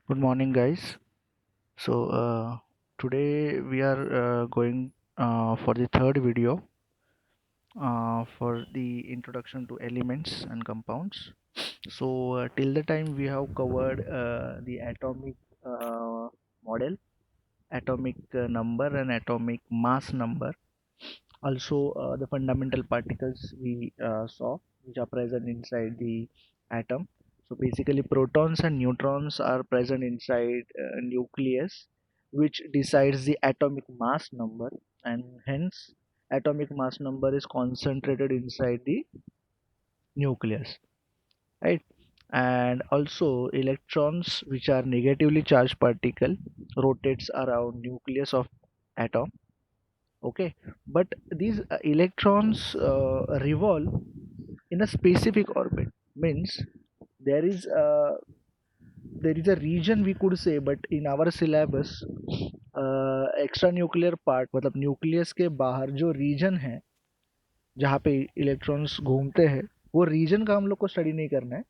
Good morning, guys. Today we are going for the third video for the introduction to elements and compounds. Till the time we have covered the atomic model, atomic number, and atomic mass number. Also, the fundamental particles we saw, which are present inside the atom. So basically, protons and neutrons are present inside nucleus, which decides the atomic mass number, and hence atomic mass number is concentrated inside the nucleus, right? And also, electrons, which are negatively charged particle, rotates around nucleus of atom. Okay, but these electrons revolve in a specific orbit. Means there is a there is a region, we could say, but in our syllabus extra nuclear part मतलब nucleus के बाहर जो reason है जहाँ पे electrons घूमते हैं, वो रीजन का हम लोग को स्टडी नहीं करना है।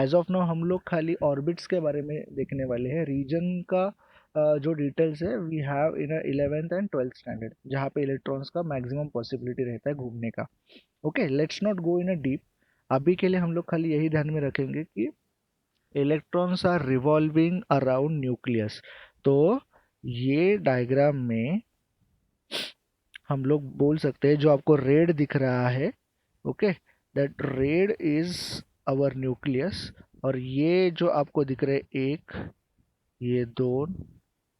एज ऑफ नाउ हम लोग खाली ऑर्बिट्स के बारे में देखने वाले हैं। रीजन का जो डिटेल्स है we have in 11th and 12th standard, जहाँ पे इलेक्ट्रॉन्स का मैक्सिमम पॉसिबिलिटी रहता है घूमने का। Okay, let's not go in a deep. अभी के लिए हम लोग खाली यही ध्यान में रखेंगे कि electrons are revolving around nucleus. तो ये डायग्राम में हम लोग बोल सकते हैं, जो आपको रेड दिख रहा है, okay, that red is our nucleus. और ये जो आपको दिख रहे हैं, एक, ये दो,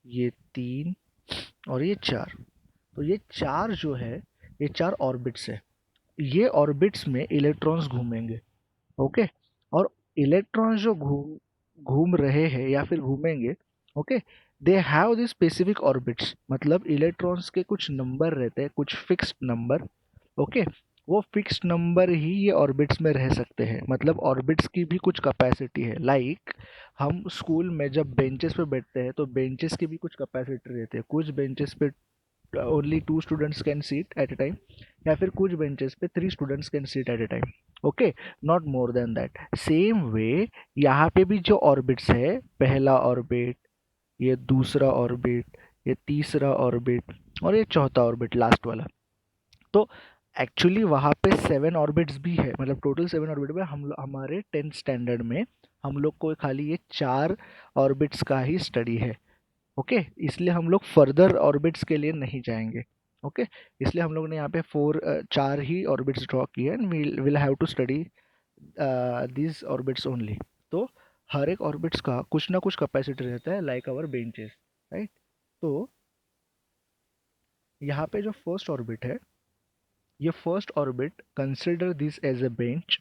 ये तीन और ये चार, तो ये चार जो है, ये चार ऑर्बिट्स है। ये ऑर्बिट्स में इलेक्ट्रॉन्स घूमेंगे। ओके, और इलेक्ट्रॉन्स जो घूम घूम रहे हैं या फिर घूमेंगे, okay, they have this specific orbits. मतलब इलेक्ट्रॉन्स के कुछ नंबर रहते हैं, कुछ फिक्स्ड नंबर। ओके, वो फिक्स्ड नंबर ही ये ऑर्बिट्स में रह सकते हैं। मतलब ऑर्बिट्स की भी कुछ कैपेसिटी है। लाइक हम स्कूल में जब बेंचेस पे बैठते हैं, तो बेंचेस की भी कुछ कैपेसिटी रहती है। कुछ बेंचेस पे only 2 students can seat at a time, या फिर कुछ बेंचेस पे 3 students can seat at a time. Okay, not more than that. Same way यहाँ पे भी जो ऑर्बिट्स है, पहला ऑर्बिट, ये दूसरा ऑर्बिट, ये तीसरा ऑर्बिट और ये चौथा ऑर्बिट, लास्ट वाला। तो एक्चुअली वहाँ पे 7 ऑर्बिट्स भी है। मतलब टोटल 7 ऑर्बिट में हमारे 10th स्टैंडर्ड में हम लोग को खाली ये 4 ऑर्बिट्स का ही स्टडी है। ओके, इसलिए हम लोग फर्दर ऑर्बिट्स के लिए नहीं जाएंगे। ओके, इसलिए हम लोग ने यहाँ पे चार ही ऑर्बिट्स ड्रॉ किए, and will have to study this orbits only. तो हर एक ऑर्बिट्स का कुछ ना कुछ कैपेसिटी रहता है, लाइक आवर बेंचेस, राइट। तो यहाँ पे जो फर्स्ट ऑर्बिट है, ये first orbit consider this as a bench.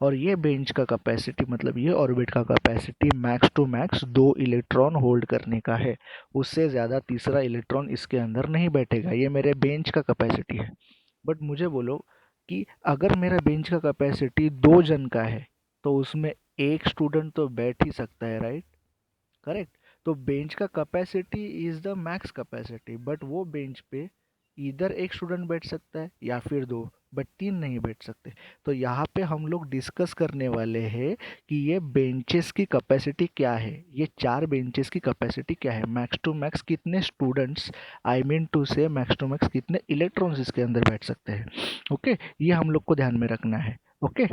और ये बेंच का कैपेसिटी, मतलब ये ऑर्बिट का capacity max to max 2 electron hold करने का है। उससे ज़्यादा तीसरा इलेक्ट्रॉन इसके अंदर नहीं बैठेगा। ये मेरे बेंच का कैपेसिटी है। बट मुझे बोलो कि अगर मेरा बेंच का कैपेसिटी 2 जन का है, तो उसमें एक स्टूडेंट तो बैठ ही सकता है, राइट? करेक्ट। तो बेंच का capacity is the max capacity, but वो बेंच पे इधर एक स्टूडेंट बैठ सकता है या फिर दो, बट तीन नहीं बैठ सकते। तो यहाँ पे हम लोग डिस्कस करने वाले हैं कि ये बेंचेस की कैपेसिटी क्या है। ये 4 बेंचेस की कैपेसिटी क्या है, मैक्स टू मैक्स कितने स्टूडेंट्स, आई मीन टू से मैक्स टू मैक्स कितने इलेक्ट्रॉन्स इसके अंदर बैठ सकते हैं। ओके, ये हम लोग को ध्यान में रखना है। ओके,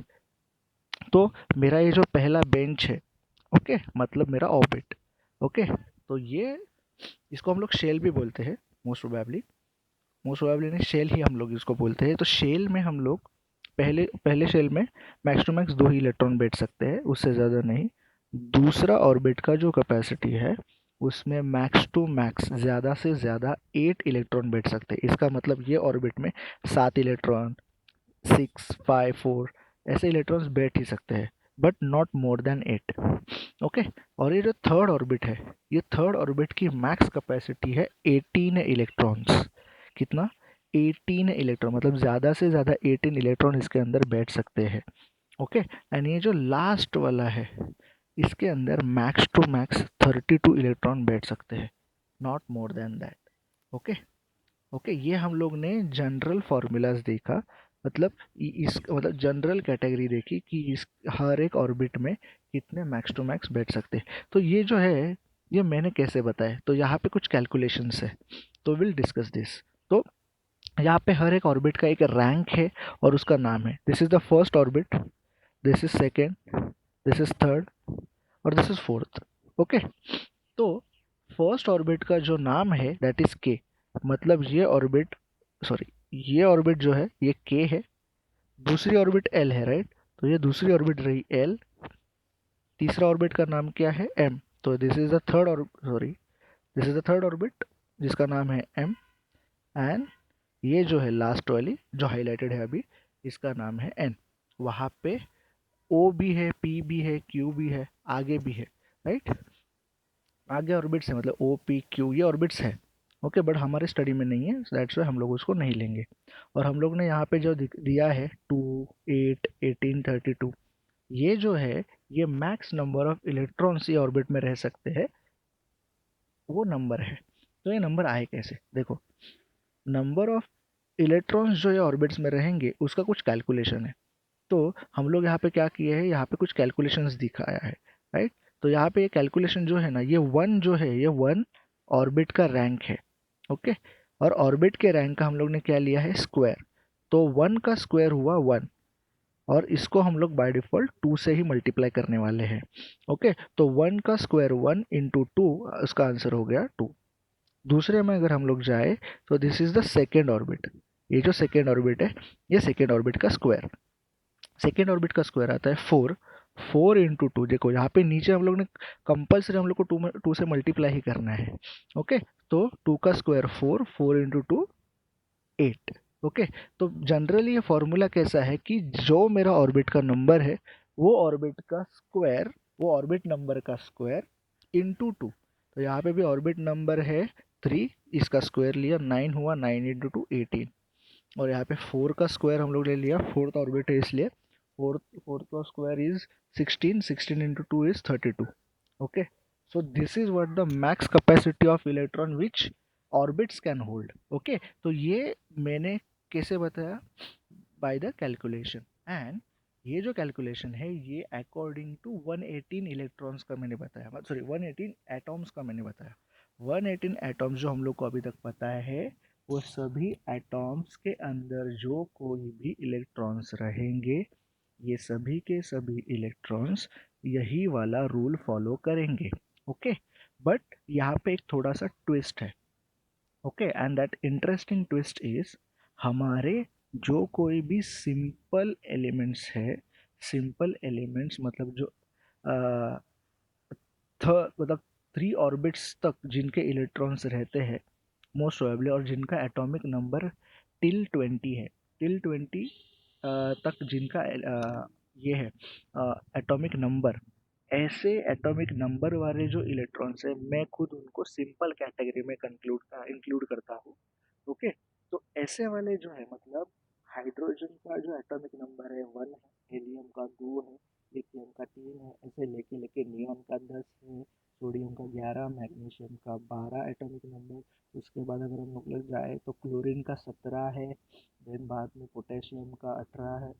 तो मेरा ये जो पहला बेंच है, ओके, मतलब मेरा ऑर्बिट। ओके, तो ये, इसको हम लोग शेल भी बोलते हैं, मोस्ट प्रोबेबली नहीं, शेल ही हम लोग इसको बोलते हैं। तो शेल में हम लोग पहले पहले शेल में मैक्स टू मैक्स 2 ही इलेक्ट्रॉन बैठ सकते हैं, उससे ज़्यादा नहीं। दूसरा ऑर्बिट का जो कैपेसिटी है, उसमें मैक्स टू मैक्स ज़्यादा से ज़्यादा 8 इलेक्ट्रॉन बैठ सकते हैं। इसका मतलब ये ऑर्बिट में 7 इलेक्ट्रॉन, 6, 5, 4 ऐसे इलेक्ट्रॉन्स बैठ ही सकते हैं, but not more then 8। Okay, और ये जो थर्ड ऑर्बिट है, ये थर्ड ऑर्बिट की मैक्स कैपेसिटी है 18 इलेक्ट्रॉन्स। कितना? 18 इलेक्ट्रॉन, मतलब ज़्यादा से ज़्यादा 18 इलेक्ट्रॉन इसके अंदर बैठ सकते हैं। ओके, एंड ये जो लास्ट वाला है, इसके अंदर मैक्स टू मैक्स 32 इलेक्ट्रॉन बैठ सकते हैं, not more than that. Okay, okay, ये हम लोग ने जनरल फार्मूलाज देखा। मतलब इस मतलब जनरल कैटेगरी देखी कि इस हर एक ऑर्बिट में कितने मैक्स टू मैक्स बैठ सकते हैं। तो ये जो है, ये मैंने कैसे बताया, तो यहाँ पे कुछ कैलकुलेशंस है, तो विल डिस्कस दिस। तो यहाँ पे हर एक ऑर्बिट का एक रैंक है और उसका नाम है। This is the first orbit, this is second, this is third और दिस इज फोर्थ। ओके, तो फर्स्ट ऑर्बिट का जो नाम है दैट इज के, मतलब ये ऑर्बिट, सॉरी, ये ऑर्बिट जो है ये के है, दूसरी ऑर्बिट एल है, राइट? तो ये दूसरी ऑर्बिट रही एल, तीसरा ऑर्बिट का नाम क्या है, एम। तो दिस इज द थर्ड, और sorry, this is the third orbit जिसका नाम है एम। एंड ये जो है लास्ट वाली जो हाईलाइटेड है अभी, इसका नाम है एन। वहाँ पे ओ भी है, पी भी है, क्यू भी है, आगे भी है, राइट? आगे ऑर्बिट्स है, मतलब ओ पी क्यू ये ऑर्बिट्स है। ओके, बट हमारे स्टडी में नहीं है, दैट्स वाई हम लोग उसको नहीं लेंगे। और हम लोग ने यहाँ पे जो दिया है 2, 8, 18, 32, ये जो है ये मैक्स नंबर ऑफ इलेक्ट्रॉन्स ये ऑर्बिट में रह सकते हैं, वो नंबर है। तो ये नंबर आए कैसे, देखो, नंबर ऑफ इलेक्ट्रॉन्स जो ये ऑर्बिट्स में रहेंगे उसका कुछ कैलकुलेशन है। तो हम लोग यहाँ पे क्या किए हैं, यहाँ पे कुछ कैलकुलेशंस दिखाया है, राइट? तो यहाँ पे ये कैलकुलेशन जो है ना, ये वन जो है ये वन ऑर्बिट का रैंक है। ओके, और ऑर्बिट के रैंक का हम लोग ने क्या लिया है, स्क्वायर। तो वन का स्क्वायर हुआ वन, और इसको हम लोग बाय डिफॉल्ट टू से ही मल्टीप्लाई करने वाले हैं। ओके, तो वन का स्क्वायर वन इंटू टू, उसका आंसर हो गया टू। दूसरे में अगर हम लोग जाए तो this is the second orbit, ये जो सेकेंड ऑर्बिट है ये सेकेंड ऑर्बिट का स्क्वायर, सेकेंड ऑर्बिट का स्क्वायर आता है फोर। फोर इंटू टू, देखो यहाँ पे नीचे हम लोग ने कंपल्सरी हम लोग को टू से मल्टीप्लाई ही करना है। ओके, तो टू का square four, four into two eight. Okay, तो जनरली ये फॉर्मूला कैसा है कि जो मेरा ऑर्बिट का नंबर है वो ऑर्बिट का स्क्वायर, वो ऑर्बिट नंबर का स्क्वायर इंटू टू। तो यहाँ पे भी ऑर्बिट नंबर है थ्री, इसका स्क्वायर लिया नाइन हुआ, नाइन इंटू टू 18। और यहाँ पे फोर का स्क्वायर हम लोग ले लिया, फोर्थ ऑर्बिट है इसलिए फोर्थ, फोर्थ का square is 16, 16 into two is 32। Okay, so this is what the max capacity of electron which orbits can hold. Okay, तो ये मैंने कैसे बताया, बाय द कैलकुलेशन। एंड ये जो कैलकुलेशन है ये अकॉर्डिंग टू 118 इलेक्ट्रॉन्स का मैंने बताया, सॉरी 118 एटॉम्स का मैंने बताया। 118 एटॉम्स जो हम लोग को अभी तक पता है, वो सभी एटॉम्स के अंदर जो कोई भी इलेक्ट्रॉन्स रहेंगे, ये सभी के सभी इलेक्ट्रॉन्स यही वाला रूल फॉलो करेंगे। ओके, बट यहाँ पे एक थोड़ा सा ट्विस्ट है। Okay, and that interesting twist is, हमारे जो कोई भी सिंपल एलिमेंट्स है, सिंपल एलिमेंट्स मतलब जो मतलब थ्री ऑर्बिट्स तक जिनके इलेक्ट्रॉन्स रहते हैं मोस्ट प्रोबेबली, और जिनका एटॉमिक नंबर टिल 20 है, टिल 20 तक जिनका ये है एटॉमिक नंबर, ऐसे एटॉमिक नंबर वाले जो इलेक्ट्रॉन्स है मैं खुद उनको सिंपल कैटेगरी में इंक्लूड करता हूँ। ओके, तो ऐसे वाले जो है, मतलब हाइड्रोजन का जो एटॉमिक नंबर है वन है, हेलियम का दो है, लिथियम का तीन है, ऐसे लेके लेके नियॉन का 10 है, सोडियम का 11, मैग्नीशियम का 12 एटॉमिक नंबर। उसके बाद अगर हम लोग जाए तो क्लोरीन का 17 है, देन बाद में पोटेशियम का 18 है,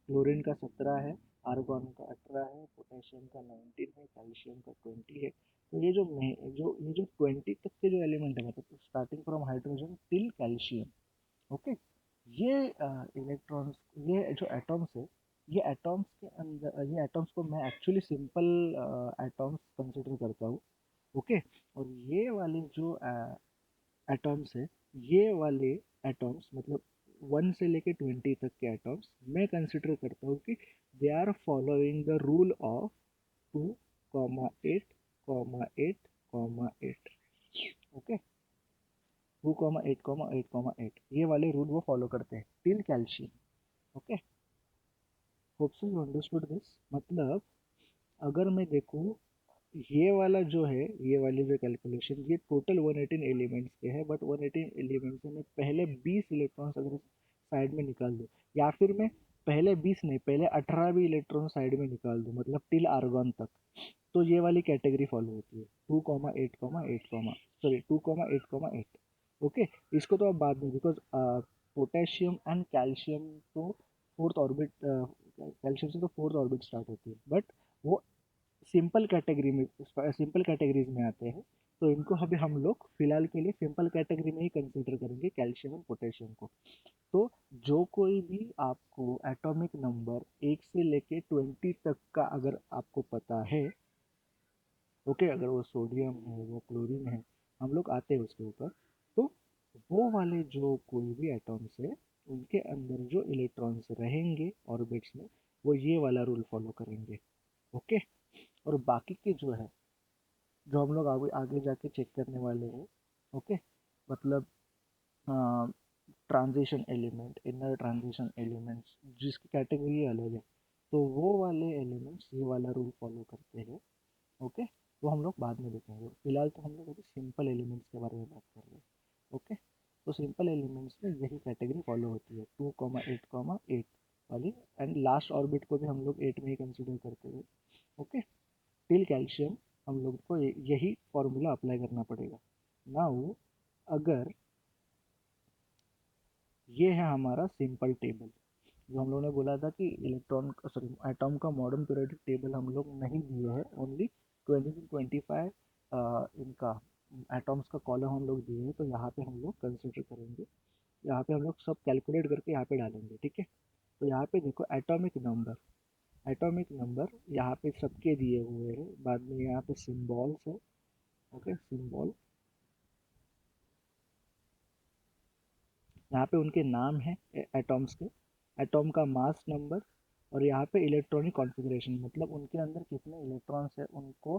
क्लोरीन का 17 है, आर्गॉन का 18 है, पोटेशियम का 19 है, कैल्शियम का 20 है। तो ये जो ये जो 20 तक के जो एलिमेंट है, मतलब starting from hydrogen till calcium. Okay, ये इलेक्ट्रॉन्स, ये जो एटॉम्स है, ये एटॉम्स के अंदर, ये एटॉम्स को मैं एक्चुअली सिंपल एटॉम्स कंसिडर करता हूँ। ओके, और ये वाले जो एटॉम्स है, ये वाले एटॉम्स मतलब वन से लेके 20 तक के एटॉम्स मैं कंसिडर करता हूँ कि they are following the rule of 2,8,8,8। Okay, 2,8,8,8 ये वाले रूल वो फॉलो करते हैं till calcium. Okay, hope so you understood this. मतलब अगर मैं देखूँ, ये वाला जो है, ये वाली जो कैलकुलेशन, ये टोटल 118 एलिमेंट्स के है, बट 118 एलिमेंट्स से मैं पहले 20 इलेक्ट्रॉन्स अगर साइड में निकाल दूँ, या फिर मैं पहले 20 नहीं, पहले 18 भी इलेक्ट्रॉन साइड में निकाल दूँ, मतलब टिल आर्गॉन तक, तो ये वाली कैटेगरी फॉलो होती है 2,8,8, सॉरी 2,8,8। ओके, इसको तो अब बाद में, बिकॉज पोटेशियम एंड कैल्शियम तो फोर्थ ऑर्बिट, कैल्शियम से तो फोर्थ ऑर्बिट स्टार्ट होती है, बट वो सिंपल कैटेगरीज में आते हैं। तो इनको अभी हम लोग फिलहाल के लिए सिंपल कैटेगरी में ही कंसिडर करेंगे, कैल्शियम और पोटेशियम को। तो जो कोई भी आपको एटॉमिक नंबर 1 से लेके 20 तक का अगर आपको पता है, ओके, अगर वो सोडियम है, वो क्लोरीन है, हम लोग आते हैं उसके ऊपर। तो वो वाले जो कोई भी एटॉम्स है, उनके अंदर जो इलेक्ट्रॉन्स रहेंगे ऑर्बिट्स में, वो ये वाला रूल फॉलो करेंगे। ओके। और बाकी के जो है, जो हम लोग आगे आगे जाके चेक करने वाले हैं, ओके, मतलब transition element, inner transition elements, जिसकी कैटेगरी अलग है, तो वो वाले एलिमेंट्स ये वाला रूल फॉलो करते हैं। ओके। वो हम लोग बाद में देखेंगे, फिलहाल तो हम लोग अभी सिंपल एलिमेंट्स के बारे में बात कर रहे हैं। ओके। तो सिंपल एलिमेंट्स में यही कैटेगरी फॉलो होती है, 2,8,8 वाली, एंड लास्ट ऑर्बिट को भी हम लोग 8 में ही कंसिडर करते हैं। ओके। टिल कैल्शियम हम लोग को यही फॉर्मूला अप्लाई करना पड़ेगा। नाउ अगर ये है हमारा सिंपल टेबल, जो हम लोगों ने बोला था कि इलेक्ट्रॉन सॉरी एटॉम का मॉडर्न पीरियोडिक टेबल हम लोग नहीं दिए हैं, ओनली 20 to 25 इनका एटॉम्स का कॉलम हम लोग दिए हैं। तो यहाँ पे हम लोग कंसिडर करेंगे, यहाँ पे हम लोग सब कैलकुलेट करके यहाँ पे डालेंगे, ठीक है। तो यहाँ पे देखो एटॉमिक नंबर यहाँ पे सबके दिए हुए हैं, बाद में यहाँ पे सिम्बॉल्स है। ओके, सिम्बॉल, यहाँ पे उनके नाम है एटॉम्स के, एटॉम का मास नंबर, और यहाँ पे इलेक्ट्रॉनिक कॉन्फ़िगरेशन, मतलब उनके अंदर कितने इलेक्ट्रॉन्स है, उनको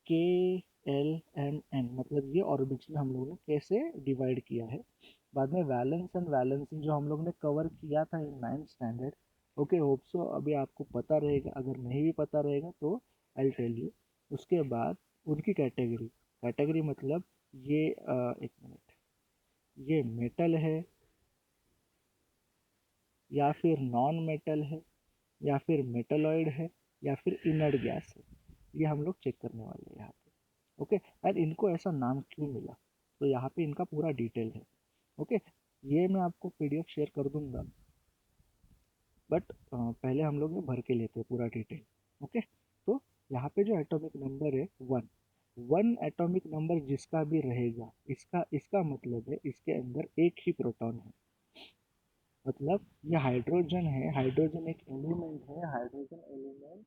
के एल एम एन, मतलब ये ऑर्बिट्स में हम लोगों ने कैसे डिवाइड किया है। बाद में वैलेंस एंड वैलेंसी जो हम लोग ने कवर किया था इन 9th स्टैंडर्ड। ओके, होप सो अभी आपको पता रहेगा, अगर नहीं भी पता रहेगा तो आई टेल यू। उसके बाद उनकी कैटेगरी मतलब ये एक मिनट, ये मेटल है या फिर नॉन मेटल है या फिर मेटलॉइड है या फिर इनर्ट गैस है, ये हम लोग चेक करने वाले हैं यहाँ पे। ओके, और इनको ऐसा नाम क्यों मिला, तो यहाँ पे इनका पूरा डिटेल है। ओके, ये मैं आपको पीडीएफ शेयर कर दूंगा, बट पहले हम लोग ये भर के लेते हैं पूरा डिटेल। ओके। तो यहाँ पे जो एटॉमिक नंबर है 1, 1 एटॉमिक नंबर जिसका भी रहेगा, इसका इसका मतलब है इसके अंदर एक ही प्रोटॉन है। मतलब ये हाइड्रोजन है, हाइड्रोजन एक एलिमेंट है, हाइड्रोजन एलिमेंट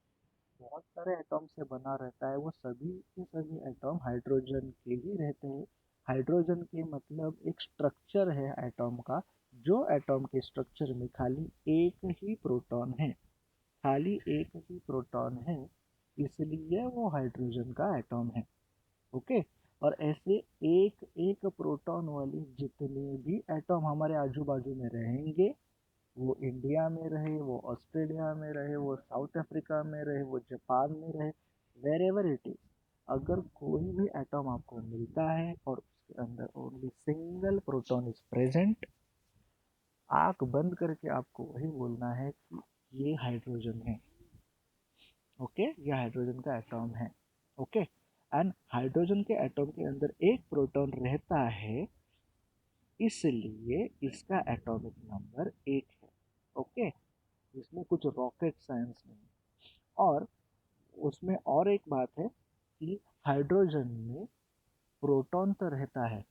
बहुत सारे एटॉम से बना रहता है, वो सभी के सभी एटॉम हाइड्रोजन के ही रहते हैं। हाइड्रोजन के मतलब एक स्ट्रक्चर है एटॉम का, जो एटॉम के स्ट्रक्चर में खाली एक ही प्रोटॉन है, खाली एक ही प्रोटॉन है, इसलिए वो हाइड्रोजन का एटॉम है। ओके। और ऐसे एक एक प्रोटॉन वाली जितने भी एटॉम हमारे आजू बाजू में रहेंगे, वो इंडिया में रहे, वो ऑस्ट्रेलिया में रहे, वो साउथ अफ्रीका में रहे, वो जापान में रहे, वेर एवर इट इज, अगर कोई भी एटॉम आपको मिलता है और उसके अंदर only single proton is present, आंख बंद करके आपको वही बोलना है कि ये हाइड्रोजन है। ओके, ये हाइड्रोजन का एटॉम है। ओके। एंड हाइड्रोजन के एटॉम के अंदर एक प्रोटॉन रहता है, इसलिए इसका एटॉमिक नंबर 1 है। ओके। इसमें कुछ रॉकेट साइंस नहीं, और उसमें और एक बात है कि हाइड्रोजन में प्रोटॉन तो रहता है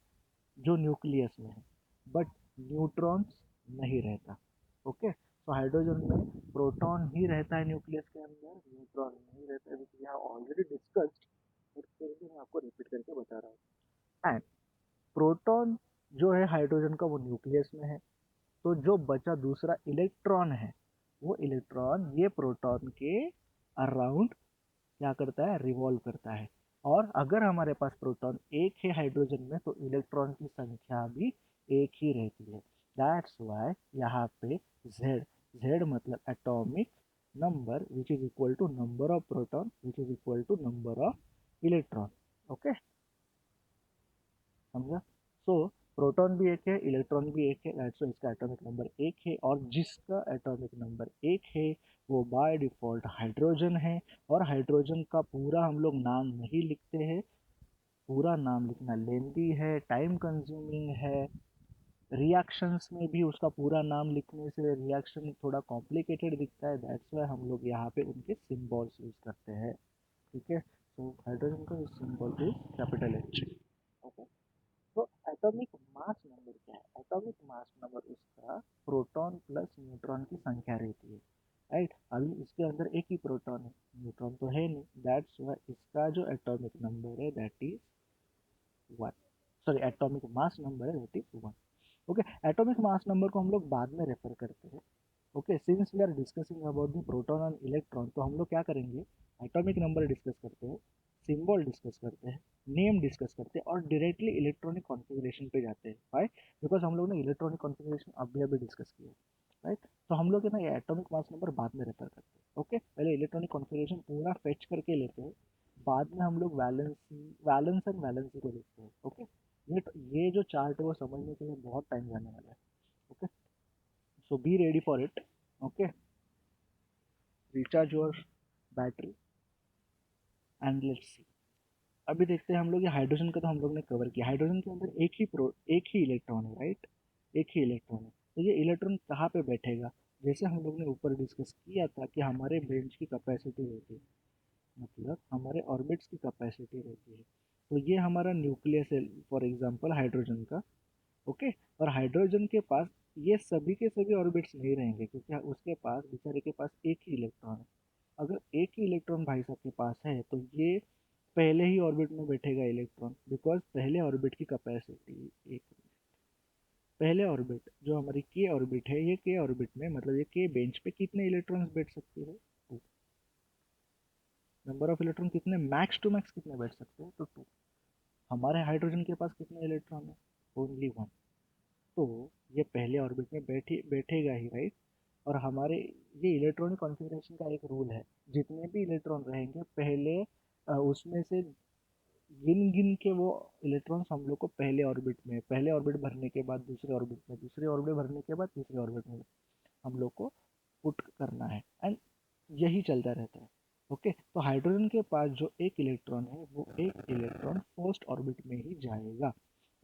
जो न्यूक्लियस में है, बट न्यूट्रॉन्स नहीं रहता। ओके। तो हाइड्रोजन में प्रोटॉन ही रहता है न्यूक्लियस के अंदर, न्यूट्रॉन नहीं रहता है, we have already discussed, but फिर भी मैं आपको रिपीट करके बता रहा हूँ। एंड प्रोटॉन जो है हाइड्रोजन का, वो न्यूक्लियस में है, तो जो बचा दूसरा इलेक्ट्रॉन है, वो इलेक्ट्रॉन ये प्रोटॉन के अराउंड क्या करता है, रिवॉल्व करता है। और अगर हमारे पास प्रोटॉन एक है हाइड्रोजन में, तो इलेक्ट्रॉन की संख्या भी एक ही रहती है। दैट्स वाई यहाँ पे Z, Z मतलब atomic number which is equal to number of proton which is equal to number of electron. Okay, समझा। सो प्रोटॉन भी एक है, इलेक्ट्रॉन भी एक है, दैट्स वाई इसका एटॉमिक नंबर एक है, और जिसका एटॉमिक नंबर एक है वो बाय डिफॉल्ट हाइड्रोजन है। और हाइड्रोजन का पूरा हम लोग नाम नहीं लिखते हैं, पूरा नाम लिखना लेंदी है, टाइम कंज्यूमिंग है, रिएक्शंस में भी उसका पूरा नाम लिखने से रिएक्शन थोड़ा कॉम्प्लिकेटेड दिखता है, दैट्स वाई हम लोग यहाँ पे उनके सिम्बॉल्स यूज करते हैं। ठीक है। तो हाइड्रोजन का symbol is capital H. Okay. तो एटॉमिक मास नंबर क्या है? एटॉमिक मास नंबर उसका प्रोटॉन प्लस न्यूट्रॉन की संख्या रहती है, राइट। अभी इसके अंदर एक ही प्रोटॉन है, न्यूट्रॉन तो है नहीं, दैट्स व्हाई इसका जो एटॉमिक नंबर है that is 1। Sorry, atomic mass number है that is 1। Okay. Atomic mass number को हम लोग बाद में रेफर करते हैं। Okay, since we are discussing about the proton and electron, तो हम लोग क्या करेंगे, एटॉमिक नंबर डिस्कस करते हैं, सिंबल डिस्कस करते हैं, नेम डिस्कस करते हैं और डायरेक्टली इलेक्ट्रॉनिक कॉन्फ़िगरेशन पे जाते हैं। वाई? बिकॉज हम लोग ने इलेक्ट्रॉनिक कॉन्फ़िगरेशन अभी अभी डिस्कस किया, राइट। तो हम लोग है ना ये एटॉमिक मास नंबर बाद में रेफर करते हैं। ओके, पहले इलेक्ट्रॉनिक कॉन्फ़िगरेशन पूरा फेच करके लेते हैं, बाद में हम लोग वैलेंस एंड वैलेंसी को देखते हैं। ओके। ये जो चार्ट है वो समझने के लिए बहुत टाइम जाने वाला है। Okay, so be ready for it. Okay, recharge your battery and let's see. अभी देखते हैं हम लोग ये हाइड्रोजन का तो हम लोग ने कवर किया। हाइड्रोजन के अंदर एक ही इलेक्ट्रॉन है, राइट। एक ही इलेक्ट्रॉन है। तो ये इलेक्ट्रॉन कहाँ पे बैठेगा? जैसे हम लोग ने ऊपर डिस्कस किया था कि हमारे बेंच की कैपेसिटी रहती है, मतलब हमारे ऑर्बिट्स की कैपेसिटी रहती है। तो ये हमारा न्यूक्लियस है फॉर एग्जांपल हाइड्रोजन का। ओके। और हाइड्रोजन के पास ये सभी के सभी ऑर्बिट्स नहीं रहेंगे, क्योंकि उसके पास बेचारे के पास एक ही इलेक्ट्रॉन है। अगर एक ही इलेक्ट्रॉन भाई साहब के पास है तो ये पहले ही ऑर्बिट में बैठेगा इलेक्ट्रॉन, बिकॉज पहले ऑर्बिट की कैपेसिटी एक, पहले ऑर्बिट जो हमारी के ऑर्बिट है, ये के ऑर्बिट में मतलब ये के बेंच पे कितने इलेक्ट्रॉन्स बैठ सकते हैं? टू। नंबर ऑफ इलेक्ट्रॉन कितने, मैक्स टू मैक्स कितने बैठ सकते हैं? तो टू। हमारे हाइड्रोजन के पास कितने इलेक्ट्रॉन है? Only one. तो ये पहले ऑर्बिट में बैठेगा ही, राइट। और हमारे ये इलेक्ट्रॉनिक कॉन्फ़िगरेशन का एक रूल है, जितने भी इलेक्ट्रॉन रहेंगे पहले उसमें से गिन गिन के वो इलेक्ट्रॉन्स हम लोग को पहले ऑर्बिट में, पहले ऑर्बिट भरने के बाद दूसरे ऑर्बिट में, दूसरे ऑर्बिट भरने के बाद तीसरे ऑर्बिट में हम लोग को पुट करना है, एंड यही चलता रहता है। ओके। तो हाइड्रोजन के पास जो एक इलेक्ट्रॉन है वो एक इलेक्ट्रॉन फर्स्ट ऑर्बिट में ही जाएगा।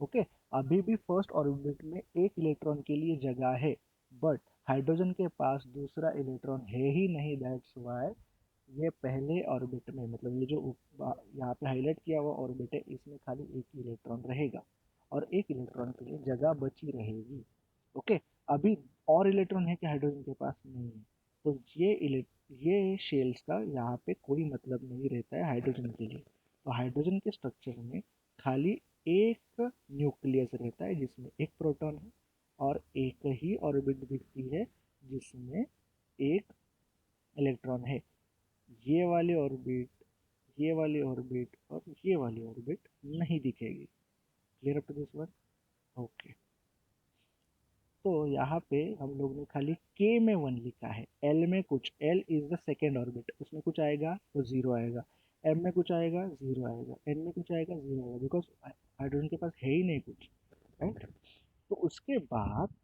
ओके। अभी भी फर्स्ट ऑर्बिट में एक इलेक्ट्रॉन के लिए जगह है, बट हाइड्रोजन के पास दूसरा इलेक्ट्रॉन है ही नहीं, दैट्स वाई ये पहले ऑर्बिट में, मतलब ये जो यहाँ पे हाईलाइट किया हुआ ऑर्बिट है, इसमें खाली एक ही इलेक्ट्रॉन रहेगा और एक इलेक्ट्रॉन के लिए जगह बची रहेगी। ओके। अभी और इलेक्ट्रॉन है कि हाइड्रोजन के पास नहीं है, तो ये शेल्स का यहाँ पे कोई मतलब नहीं रहता है हाइड्रोजन के लिए। तो हाइड्रोजन के स्ट्रक्चर में खाली एक न्यूक्लियस रहता है जिसमें एक प्रोटॉन है, और एक ही ऑर्बिट दिखती है जिसमें एक इलेक्ट्रॉन है। ये वाली ऑर्बिट, ये वाली ऑर्बिट और ये वाली ऑर्बिट नहीं दिखेगी। Clear up to this one? Okay. तो यहाँ पे हम लोग ने खाली के में वन लिखा है, एल में कुछ, L is the second orbit, उसमें कुछ आएगा तो जीरो आएगा, एम में कुछ आएगा जीरो आएगा, एन में कुछ आएगा जीरो आएगा, बिकॉज हाइड्रोजन के पास है ही नहीं कुछ, राइट। तो उसके बाद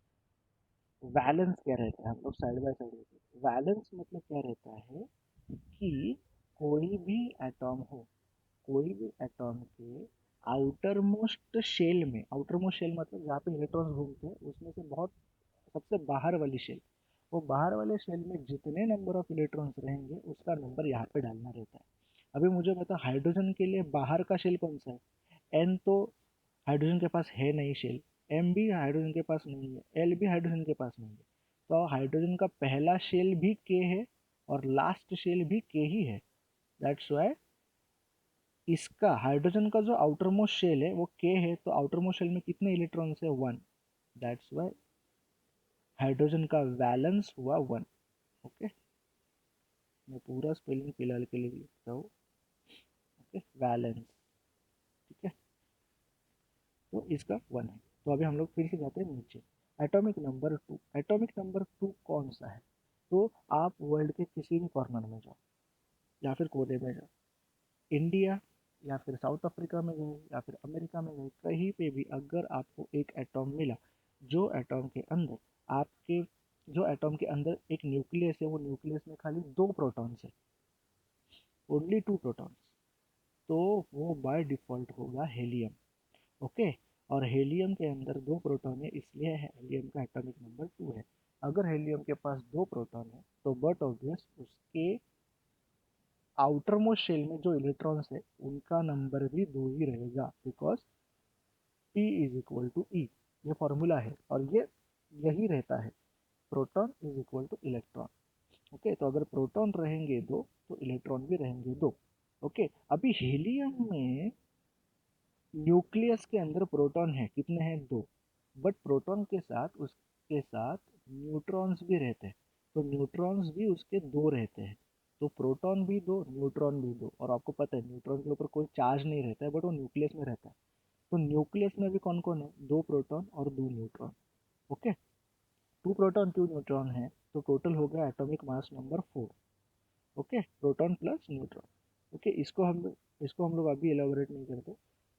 वैलेंस क्या रहता है, हम लोग साइड बाय साइड देखते हैं। वैलेंस मतलब क्या रहता है कि कोई भी एटॉम हो, कोई भी एटॉम के आउटर मोस्ट शेल में, आउटर मोस्ट शेल मतलब जहाँ पे इलेक्ट्रॉन्स घूमते हैं उसमें से बहुत सबसे बाहर वाली शेल, वो बाहर वाले शेल में जितने नंबर ऑफ इलेक्ट्रॉन्स रहेंगे उसका नंबर यहाँ पे डालना रहता है। अभी मुझे बता, हाइड्रोजन के लिए बाहर का शेल कौन सा है? एन तो हाइड्रोजन के पास है नहीं शेल, एम भी हाइड्रोजन के पास नहीं है, एल भी हाइड्रोजन के पास नहीं है। तो हाइड्रोजन का पहला शेल भी के है और लास्ट शेल भी के ही है, दैट्स वाई इसका हाइड्रोजन का जो आउटर मोस्ट शेल है वो के है, तो आउटर मोस्ट शेल में कितने इलेक्ट्रॉन्स है? वन। दैट्स वाई हाइड्रोजन का वैलेंस हुआ वन। ओके। मैं पूरा स्पेलिंग फिलहाल के लिए लिखता हूँ। Okay, valence. ठीक है, तो इसका वन है। तो अभी हम लोग फिर से जाते हैं नीचे। Atomic number two, atomic number two कौन सा है? तो आप वर्ल्ड के किसी भी कॉर्नर में जाओ या फिर कोने में जाओ, इंडिया या फिर साउथ अफ्रीका में गए या फिर अमेरिका में गए, कहीं पे भी अगर आपको एक एटॉम मिला, जो एटॉम के अंदर आपके जो एटॉम के अंदर एक न्यूक्लियस है, वो न्यूक्लियस में खाली दो प्रोटॉन्स है, ओनली टू प्रोटॉन्स, तो वो बाय डिफॉल्ट होगा हेलियम। ओके। और हेलियम के अंदर दो प्रोटॉन है, इसलिए हेलियम का एटॉमिक नंबर टू है। अगर हेलियम के पास दो प्रोटॉन है तो बट ऑब्वियस उसके आउटर मोस्ट शेल में जो इलेक्ट्रॉन्स है उनका नंबर भी 2 ही रहेगा, because P is equal to E, ये फॉर्मूला है और ये यही रहता है, proton is equal to electron. Okay, तो अगर प्रोटॉन रहेंगे दो तो इलेक्ट्रॉन भी रहेंगे दो। ओके, अभी हीलियम में न्यूक्लियस के अंदर प्रोटॉन है, कितने हैं? दो। बट प्रोटॉन के साथ उसके साथ न्यूट्रॉन्स भी रहते हैं, तो न्यूट्रॉन्स भी उसके दो रहते हैं। तो प्रोटॉन भी दो, न्यूट्रॉन भी दो। और आपको पता है न्यूट्रॉन के ऊपर कोई चार्ज नहीं रहता है, बट वो न्यूक्लियस में रहता है। तो न्यूक्लियस में भी कौन कौन है? दो प्रोटॉन और दो neutron. Okay, two proton two neutron है, तो टोटल हो गया atomic mass number 4। Okay, proton plus neutron. Okay, इसको हम लोग अभी एलाबोरेट नहीं करते।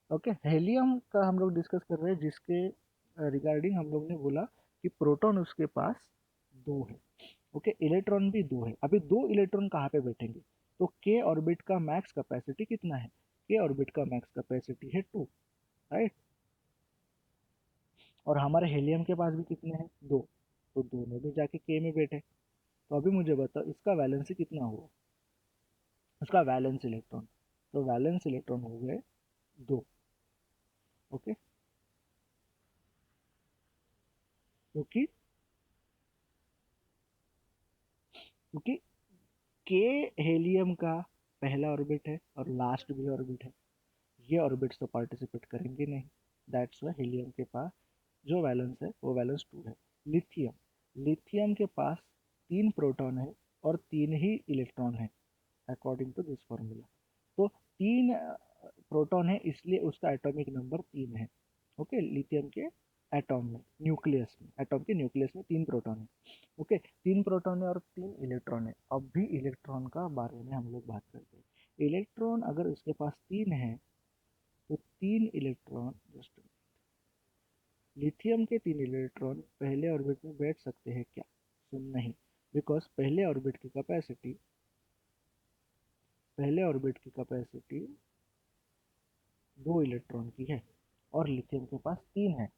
ओके, हेलियम का हम लोग डिस्कस कर रहे हैं, जिसके रिगार्डिंग हम लोग ने बोला कि प्रोटॉन उसके पास दो है। ओके, इलेक्ट्रॉन भी दो है। अभी दो इलेक्ट्रॉन कहाँ पे बैठेंगे? तो के ऑर्बिट का मैक्स कैपेसिटी कितना है? के ऑर्बिट का मैक्स कैपेसिटी है 2, राइट। और हमारे हेलियम के पास भी कितने हैं? दो। तो दोनों भी जाके के में बैठे। तो अभी मुझे बताओ इसका वैलेंसी कितना हुआ, उसका वैलेंस इलेक्ट्रॉन। तो वैलेंस इलेक्ट्रॉन हो गए दो। ओके, क्योंकि क्योंकि के हेलियम का पहला ऑर्बिट है और लास्ट भी ऑर्बिट है, ये ऑर्बिट्स तो पार्टिसिपेट करेंगे नहीं। दैट्स वाई हेलियम के पास जो वैलेंस है वो वैलेंस 2 है। लिथियम के पास 3 प्रोटॉन है और 3 ही इलेक्ट्रॉन है, अकॉर्डिंग टू दिस फॉर्मूला। तो 3 प्रोटॉन है, इसलिए उसका एटॉमिक नंबर 3 है। ओके, लिथियम के एटॉम में, न्यूक्लियस में, एटॉम के न्यूक्लियस में 3 प्रोटॉन है। ओके, 3 प्रोटॉन है और 3 इलेक्ट्रॉन है। अब भी इलेक्ट्रॉन का बारे में हम लोग बात करते हैं। इलेक्ट्रॉन अगर उसके पास 3 है तो 3 इलेक्ट्रॉन, जस्ट लिथियम के 3 इलेक्ट्रॉन पहले ऑर्बिट में बैठ सकते हैं क्या? सुन, नहीं, बिकॉज पहले ऑर्बिट की कैपेसिटी 2 इलेक्ट्रॉन की है और लिथियम के पास 3 है।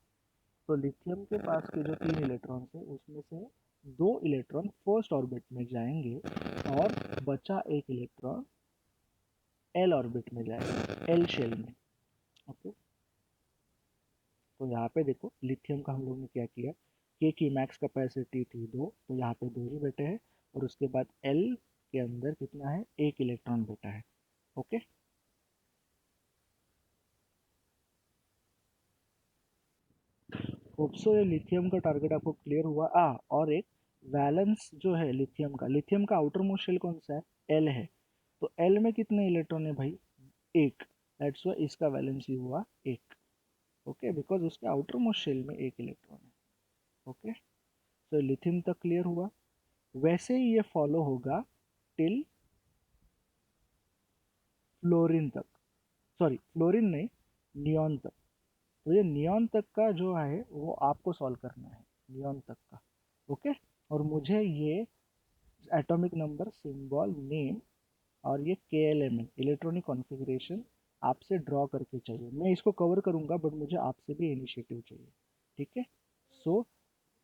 तो लिथियम के पास के जो 3 इलेक्ट्रॉन है उसमें से 2 इलेक्ट्रॉन फर्स्ट ऑर्बिट में जाएंगे और बचा एक इलेक्ट्रॉन एल ऑर्बिट में जाएगा, एल शेल में। ओके, तो यहाँ पे देखो लिथियम का हम लोग ने क्या किया, के की मैक्स कैपेसिटी थी 2, तो यहाँ पे 2 ही बेटे हैं। और उसके बाद एल के अंदर कितना है? एक इलेक्ट्रॉन बेटा है। ओके, होप सो ये लिथियम का टारगेट आपको क्लियर हुआ। और एक वैलेंस जो है लिथियम का आउटर मोस्ट शेल कौन सा है? एल है। तो एल में कितने इलेक्ट्रॉन है भाई? एक। दैट्स वाई इसका वैलेंसी हुआ एक। ओके, बिकॉज उसके आउटर मोस्ट शेल में एक इलेक्ट्रॉन है। ओके, तो लिथियम तक क्लियर हुआ। वैसे ही ये फॉलो होगा टिल फ्लोरीन तक, सॉरी फ्लोरीन नहीं, नियॉन तक। तो ये नियॉन तक का जो है वो आपको सॉल्व करना है, नियॉन तक का। ओके, और मुझे ये एटॉमिक नंबर, सिंबल, नेम और ये KLMN इलेक्ट्रॉनिक कॉन्फ़िगरेशन आपसे ड्रॉ करके चाहिए। मैं इसको कवर करूंगा बट मुझे आपसे भी इनिशिएटिव चाहिए। ठीक है, so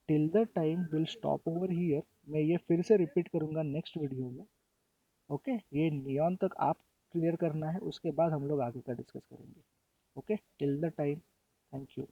till the time will stop over here. मैं ये फिर से रिपीट करूंगा नेक्स्ट वीडियो में। ओके, ये नियॉन तक आप क्लियर करना है, उसके बाद हम लोग आगे का डिस्कस करेंगे। Okay, till the time, thank you.